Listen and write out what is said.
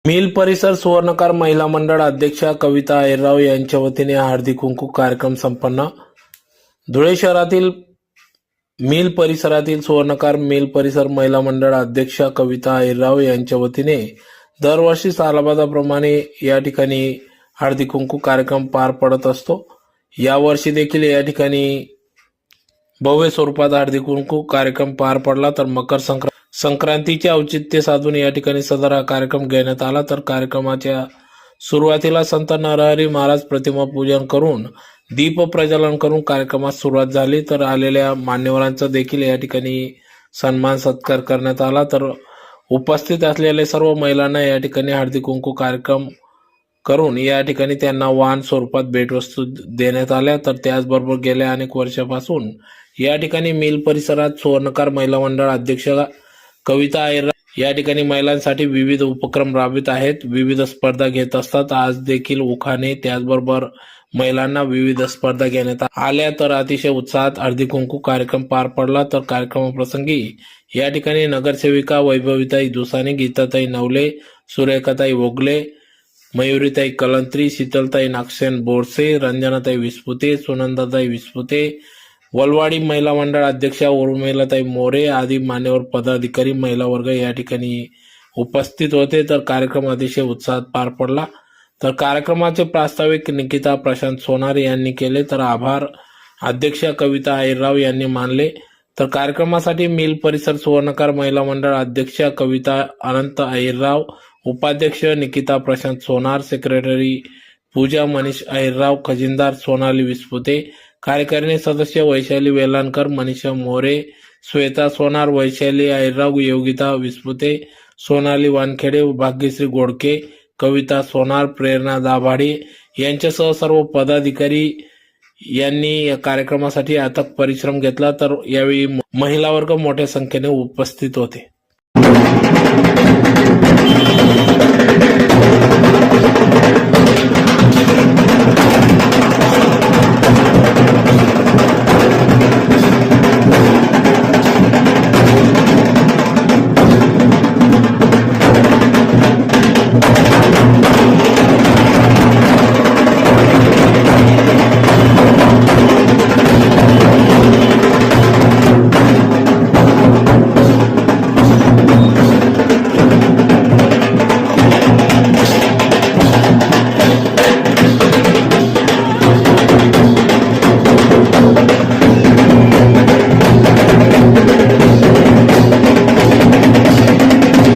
Mill परिसर सुवर्णकार महिला मंडळ अध्यक्षा कविता अहिरराव यांच्या वतीने हळदी कुंकू कार्यक्रम संपन्न। धुळे शहरातील मिल परिसरातील सुवर्णकार मिल परिसर महिला मंडळ अध्यक्षा कविता अहिरराव यांच्या वतीने दरवर्षी सालाबादाप्रमाणे या ठिकाणी हळदी कुंकू कार्यक्रम पार पडत असतो। या वर्षी देखील या ठिकाणी भव्य स्वरूपात हळदी कुंकू कार्यक्रम पार पडला। तर मकर संक्रांतीचे औचित्य साधून या ठिकाणी सदर हा कार्यक्रम घेण्यात आला। तर कार्यक्रमाच्या सुरुवातीला संत नरहरी महाराज प्रतिमा पूजन करून दीप प्रज्वलन करून कार्यक्रमास सुरुवात झाली। तर आलेल्या मान्यवरांचा देखील या ठिकाणी सन्मान सत्कार करण्यात आला। तर उपस्थित असलेल्या सर्व महिलांना या ठिकाणी हळदी कुंकू कार्यक्रम करून या ठिकाणी त्यांना वाहन स्वरूपात भेटवस्तू देण्यात आल्या। तर त्याचबरोबर गेल्या अनेक वर्षापासून या ठिकाणी मिल परिसरात सुवर्णकार महिला मंडळ अध्यक्ष कविता अहिरराव या ठिकाणी महिलांसाठी विविध उपक्रम राबवित आहेत, विविध स्पर्धा घेत असतात। आज देखील उखाणे त्याचबरोबर महिलांना विविध स्पर्धा घेण्यात आल्या। तर अतिशय उत्साहात हळदी कुंकू कार्यक्रम पार पडला। तर कार्यक्रमाप्रसंगी या ठिकाणी नगरसेविका वैभवीताई दुसाने, गीताताई नवले, सुरेखाताई वोगले, मयुरीताई कलंत्री, शीतलताई नागसेन बोरसे, रंजनाताई विस्पुते, सुनंदाताई विस्पुते, वलवाडी महिला मंडळ अध्यक्षा उर्मिलाताई मोरे आदी मान्यवर पदाधिकारी महिला वर्ग या ठिकाणी उपस्थित होते। तर कार्यक्रम अतिशय उत्साहात पार पडला। तर कार्यक्रमाचे प्रास्ताविक निकिता प्रशांत सोनार यांनी केले। तर आभार अध्यक्षा कविता अहिरराव यांनी मानले। तर कार्यक्रमासाठी मिल परिसर सुवर्णकार महिला मंडळ अध्यक्षा कविता अनंत अहिरराव, उपाध्यक्ष निकिता प्रशांत सोनार, सेक्रेटरी पूजा मनीष अहिरराव, खजिनदार सोनाली विस्पुते, कार्यकारिणी सदस्य वैशाली वेलांकर, मनीषा मोरे, श्वेता सोनार, वैशाली अहिरराव, योगिता विस्पुते, सोनाली वानखेडे, भाग्यश्री गोडके, कविता सोनार, प्रेरणा दाभाडे यांच्यासह सर्व पदाधिकारी यांनी या कार्यक्रमासाठी अथक परिश्रम घेतला। तर यावेळी महिला वर्ग मोठ्या संख्येने उपस्थित होते।